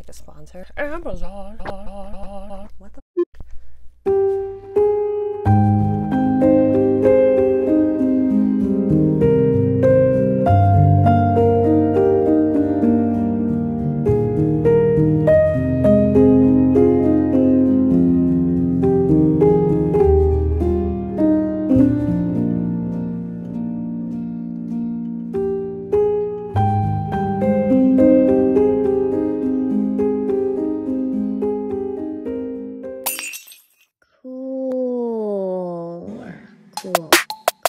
like a sponsor. Amazon. What the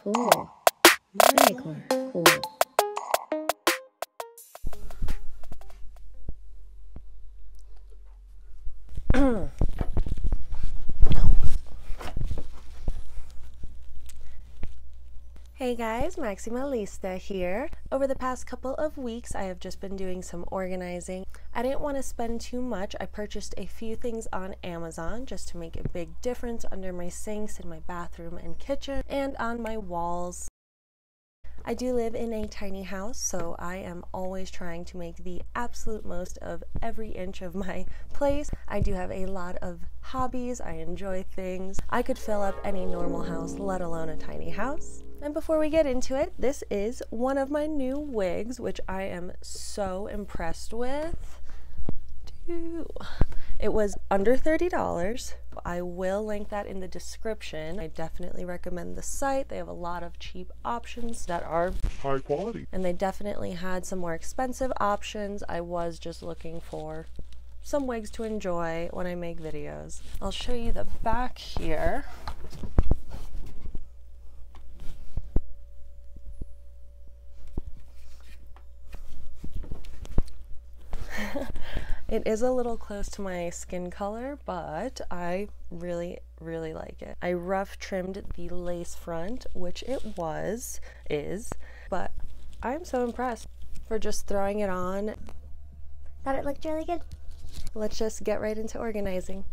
Cool. Very cool. Hey guys, Maximalista here. Over the past couple of weeks, I have just been doing some organizing. I didn't want to spend too much. I purchased a few things on Amazon just to make a big difference under my sinks in my bathroom and kitchen and on my walls. I do live in a tiny house, so I am always trying to make the absolute most of every inch of my place. I do have a lot of hobbies. I enjoy things. I could fill up any normal house, let alone a tiny house. And before we get into it, this is one of my new wigs, which I am so impressed with. It was under $30. I will link that in the description. I definitely recommend the site. They have a lot of cheap options that are high quality. And they definitely had some more expensive options. I was just looking for some wigs to enjoy when I make videos. I'll show you the back here. It is a little close to my skin color, but I really like it. I rough trimmed the lace front, which is, but I'm so impressed for just throwing it on. Thought it looked really good. Let's just get right into organizing.